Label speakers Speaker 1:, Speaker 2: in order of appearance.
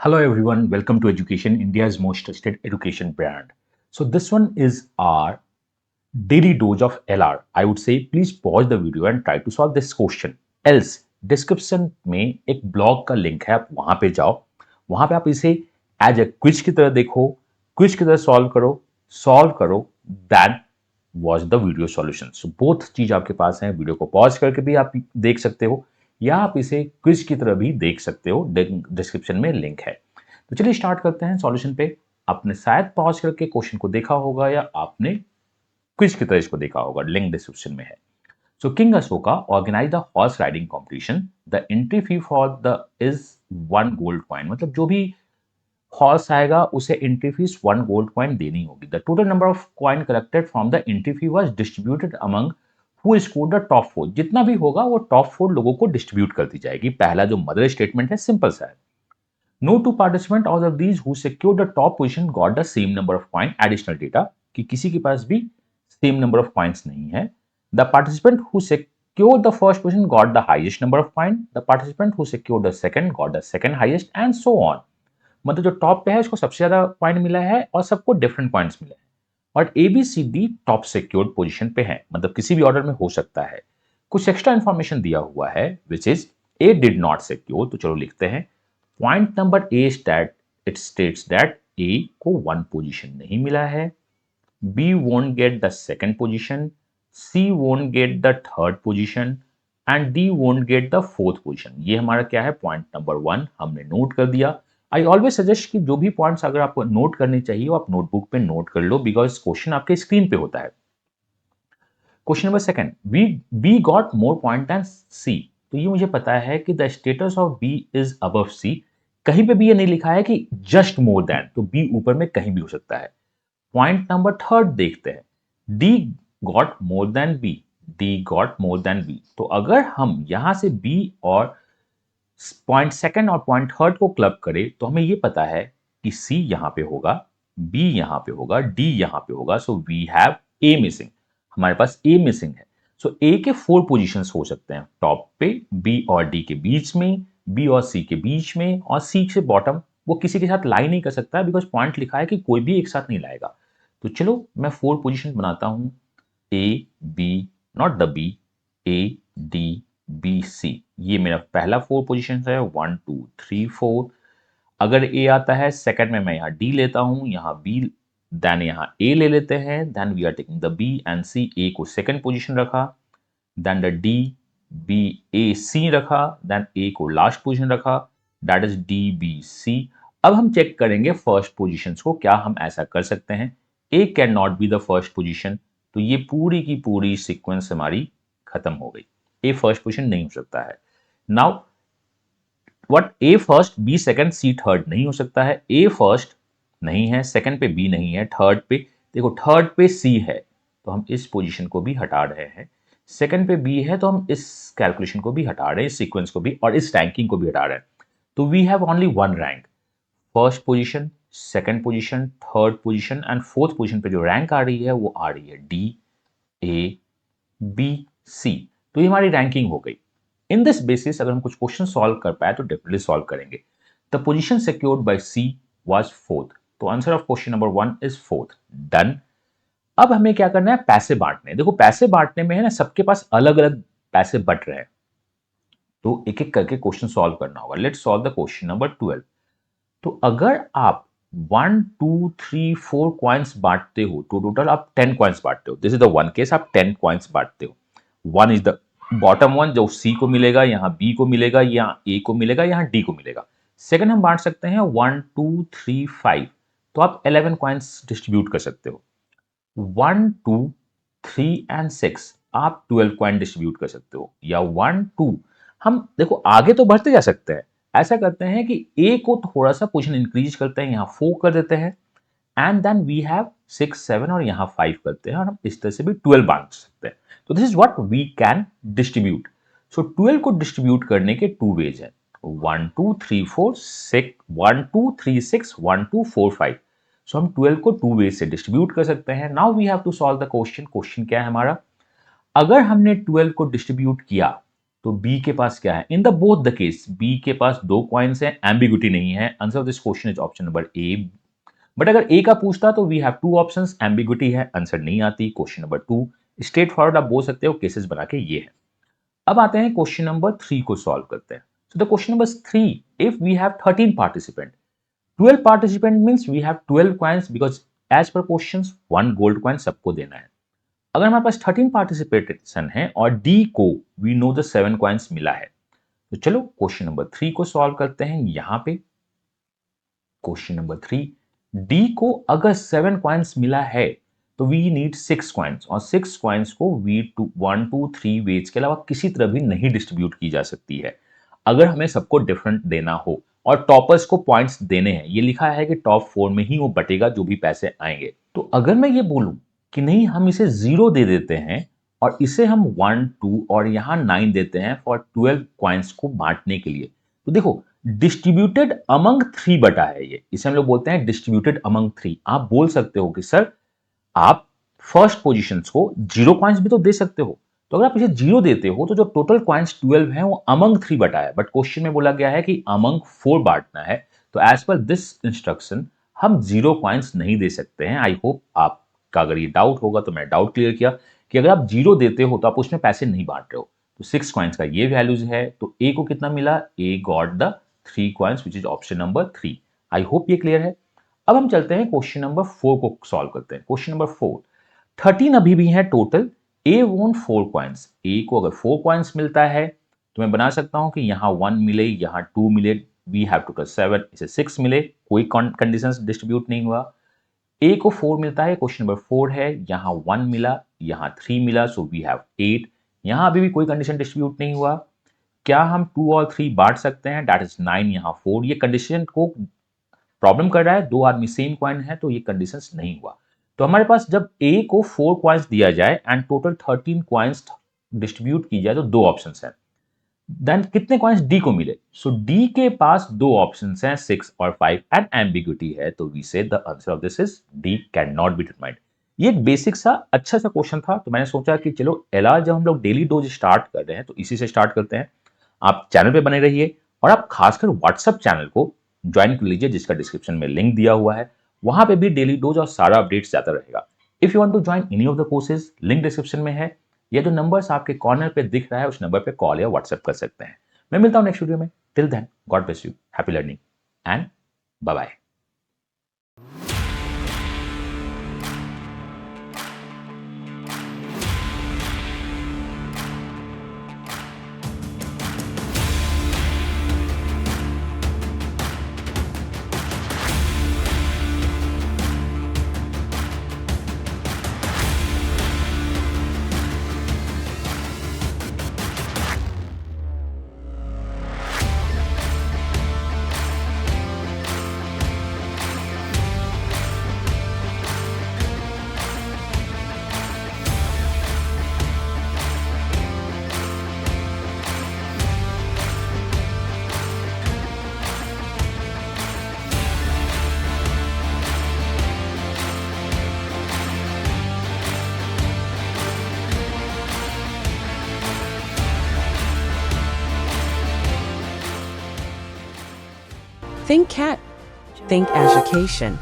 Speaker 1: Hello everyone, welcome to Education, India's most trusted education brand. So this one is our daily dose of LR. I would say please pause the video and try to solve this question. Else description में एक blog का link है, आप वहां पे जाओ, वहां पे आप इसे एज ए क्विज की तरह देखो, क्विज की तरह सॉल्व करो, then watch the video solution. So both चीज आपके पास है, वीडियो को पॉज करके भी आप देख सकते हो या आप इसे क्विज की तरह भी देख सकते हो, डिस्क्रिप्शन में लिंक है। तो चलिए स्टार्ट करते हैं सॉल्यूशन पे। आपने शायद पॉज करके क्वेश्चन को देखा होगा या आपने क्विज की तरह इसको देखा होगा, लिंक डिस्क्रिप्शन में है। So king Ashoka organise the horse riding competition, the entry fee for the is 1 gold coin. मतलब जो भी हॉर्स आएगा उसे एंट्री फीस 1 गोल्ड कॉइन देनी होगी। The total number of coin collected from the entry fee was distributed among who scored the top 4। जितना भी होगा वो टॉप 4 लोगों को डिस्ट्रीब्यूट कर दी जाएगी। पहला जो मदर स्टेटमेंट है सिंपल सा है। No two participant out of these who secured the top position got the same number of coin. Additional data कि किसी के पास भी same number of coins नहीं है। The participant who secured the first position got the highest number of coin. The participant who secured the second got the second highest and so on. मतलब जो top पे है उसको सबसे ज्यादा point मिला है और सबको डिफरेंट पॉइंट्स मिले हैं। और A B C D top secured position पे है, मतलब किसी भी ऑर्डर में हो सकता है। कुछ एक्स्ट्रा इंफॉर्मेशन दिया हुआ है which is a did not secure. तो चलो लिखते हैं point number A stat it states that A को 1 पोजीशन नहीं मिला है, B won't get the second position, C won't get the third position and D won't get the fourth position. ये हमारा क्या है, पॉइंट नंबर 1 हमने नोट कर दिया। आई ऑलवेज सजेस्ट कि जो भी पॉइंट्स अगर आपको नोट करने चाहिए वो आप नोटबुक पे नोट कर लो, बिकॉज क्वेश्चन आपके स्क्रीन पे होता है। Question number second, B got more point than C. तो ये मुझे पता है कि the status of B is above C. कहीं पे भी ये नहीं लिखा है कि जस्ट मोर देन, तो बी ऊपर में कहीं भी हो सकता है। पॉइंट नंबर थर्ड देखते हैं, D got more than B, D got more than B. तो अगर हम यहां से बी और पॉइंट सेकंड और पॉइंट थर्ड को क्लब करें तो हमें ये पता है कि सी यहां पे होगा, बी यहां पे होगा, डी यहां पे होगा। So we have A missing, हमारे पास ए मिसिंग है। सो ए के 4 पोजीशंस हो सकते हैं, टॉप पे, बी और डी के बीच में, बी और सी के बीच में, और सी से बॉटम। वो किसी के साथ लाई नहीं कर सकता बिकॉज पॉइंट लिखा है कि कोई भी एक साथ नहीं लाएगा। तो चलो मैं 4 पोजीशन बनाता हूं, A B, not the B, A D B C. ये मेरा पहला 4 पोजीशन है, 1 2 3 4। अगर ए आता है सेकंड में मैं यहाँ डी लेता हूं, यहाँ बी, देन यहाँ ए ले लेते हैं, then we are taking the B and C. A को सेकंड पोजीशन रखा, then the D B A C रखा, देन ए को लास्ट पोजीशन रखा, that is D B C. अब हम चेक करेंगे फर्स्ट पोजीशन को, क्या हम ऐसा कर सकते हैं। A can not be the first position, तो ये पूरी की पूरी सीक्वेंस हमारी खत्म हो गई। ए फर्स्ट पोजीशन नहीं हो सकता है। Now what, A first B second C third नहीं हो सकता है। ए फर्स्ट नहीं है, सेकंड पे बी नहीं है, थर्ड पे देखो, थर्ड पे सी है तो हम इस पोजीशन को भी हटा रहे हैं। सेकंड पे बी है तो हम इस कैलकुलेशन को भी हटा रहे हैं, इस सीक्वेंस को भी और इस रैंकिंग को भी हटा रहे हैं। तो we have only 1 rank, first position, second position, third position and fourth position पे जो रैंक आ रही है वो आ रही है डी ए बी सी। तो ये हमारी रैंकिंग हो गई। इन दिस बेसिस अगर हम कुछ क्वेश्चन सॉल्व कर पाए तो डेफिनेटली सॉल्व करेंगे। The position secured by C was fourth, तो answer of question number 1 is fourth. Done. अब हमें क्या करना है, पैसे बांटने। देखो पैसे बांटने में है ना, सबके पास अलग अलग पैसे बट रहे हैं, तो एक एक करके क्वेश्चन सॉल्व करना होगा। Let's solve the question number 12। तो अगर आप 1 2 3 4 कॉइन्स बांटते हो तो टोटल आप 10 कॉइन्स बांटते हो। This is the one case, आप 10 कॉइन्स बांटते हो। 1 इज द बॉटम वन, जो सी को मिलेगा, यहाँ बी को मिलेगा, यहाँ ए को मिलेगा, यहाँ डी को मिलेगा। सेकंड हम बांट सकते हैं 1 2 3 5, तो आप 11 कॉइन्स डिस्ट्रीब्यूट कर सकते हो। 1 2 3 एंड 6 आप 12 कॉइन डिस्ट्रीब्यूट कर सकते हो, या 1 2। हम देखो आगे तो बढ़ते जा सकते हैं। ऐसा करते हैं कि ए को थोड़ा सा पोजीशन इंक्रीज करते हैं, यहाँ 4 कर देते हैं, एंड देन वी हैव 6 7 और यहाँ 5 करते हैं, और हम इस तरह से भी 12 बांट सकते हैं। तो this is what we can distribute. So 12 को डिस्ट्रीब्यूट करने के 2 वेज हैं, 1 2 3 4 6, 1 2 3 6, 1 2 4 5। सो हम 12 को 2 वेज से डिस्ट्रीब्यूट कर सकते हैं। Now we have to solve the question. Question क्या है हमारा, अगर हमने 12 को डिस्ट्रीब्यूट किया तो बी के पास क्या है? In the both the case B के पास 2 कॉइन्स हैं, एम्बिग्यूटी नहीं है। Answer of this question is option number A. But अगर ए का पूछता तो वी हैव 2 ऑप्शंस, एम्बिग्यूटी है, आंसर नहीं आती। क्वेश्चन नंबर 2 स्ट्रेट फॉरवर्ड आप बोल सकते हो, केसेस बना के ये है। अब आते हैं क्वेश्चन नंबर 3 को सॉल्व करते हैं। So the question number 3, if we have 13 participant, 12 participant means we have 12 coins because as per questions 1 gold coin सबको देना है। अगर हमारे पास 13 पार्टिसिपेशन है और डी को वी नो द 7 कॉइन्स मिला है, तो चलो क्वेश्चन नंबर 3 को सॉल्व करते हैं। यहां पे क्वेश्चन नंबर 3, डी को अगर 7 कॉइन्स मिला है तो वी नीड 6 कॉइन्स, और 6 कॉइन्स को वी 1 2 3 वेज के अलावा किसी तरह भी नहीं डिस्ट्रीब्यूट की जा सकती है अगर हमें सबको डिफरेंट देना हो और टॉपर्स को पॉइंट्स देने हैं। ये लिखा है कि टॉप 4 में ही वो बटेगा जो भी पैसे आएंगे। तो अगर मैं ये बोलूं कि नहीं हम इसे 0 दे देते हैं और इसे हम 1 2 और यहां 9 देते हैं फॉर 12 कॉइन्स को बांटने के लिए, तो देखो डिस्ट्रीब्यूटेड अमंग 3 बटा है ये, इसे हम लोग बोलते हैं डिस्ट्रीब्यूटेड अमंग 3। आप बोल सकते हो कि सर आप फर्स्ट पोजीशंस को 0 कॉइन्स भी तो दे सकते हो, तो अगर आप इसे 0 देते हो तो जो टोटल कॉइन्स 12 है वो अमंग 3 बटा है। बट क्वेश्चन में बोला गया है कि अमंग 4 बांटना है, तो एज पर दिस इंस्ट्रक्शन हम 0 कॉइन्स नहीं दे सकते हैं। आई होप आपका अगर ये डाउट होगा तो मैं डाउट क्लियर किया कि अगर आप 0 देते हो तो आप उसमें पैसे नहीं बांट रहे हो। तो 6 कॉइन्स का ये वैल्यूज है, तो ए को कितना मिला? A got the 3 coins which is option number 3। I hope ये क्लियर है। अब हम चलते हैं क्वेश्चन नंबर 4 को सॉल्व करते हैं। क्वेश्चन नंबर 4, 13 अभी भी है टोटल, ए वोंट 4 कॉइन्स। ए को अगर 4 कॉइन्स मिलता है तो मैं बना सकता हूं कि यहां 1 मिले, यहां 2 मिले, वी हैव टोटल 7, इसे 6 मिले, कोई कंडीशंस डिस्ट्रीब्यूट नहीं हुआ। ए को 4 मिलता है, क्वेश्चन नंबर 4 है, यहां 1 मिला, यहां 3 मिला, सो वी हैव 8। यहां अभी भी कोई कंडीशन डिस्ट्रीब्यूट नहीं हुआ। क्या हम 2 और 3 बांट सकते हैं? दैट इज 9, यहां 4। ये कंडीशन को प्रॉब्लम कर रहा है, 2 आदमी सेम कॉइन है, तो ये कंडीशंस नहीं हुआ। तो हमारे पास जब ए को 4 कॉइन्स दिया जाए एंड टोटल 13 कॉइन्स डिस्ट्रीब्यूट की जाए तो 2 ऑप्शंस हैं। देन कितने कॉइन्स डी को मिले? सो डी के पास 2 ऑप्शंस हैं, 6 और 5, एंड एम्बिग्यूटी है, तो वी से the answer of this is D, can not be determined. ये एक बेसिक सा अच्छा सा क्वेश्चन था, तो मैंने सोचा कि चलो एलआर जब हम लोग डेली डोज स्टार्ट कर रहे हैं तो इसी से स्टार्ट करते हैं। आप चैनल पे बने रहिए और आप खासकर व्हाट्सएप चैनल को ज्वाइन कर लीजिए जिसका डिस्क्रिप्शन में लिंक दिया हुआ है। वहां पे भी डेली डोज और सारा अपडेट्स जाता रहेगा। If you want to join any of the courses, link description में है, या जो नंबर्स आपके कॉर्नर पे दिख रहा है उस नंबर पे कॉल या व्हाट्सएप कर सकते हैं। मैं मिलता हूं नेक्स्ट वीडियो में। Till then, God bless you, happy learning and bye bye.
Speaker 2: Think cat. Think education.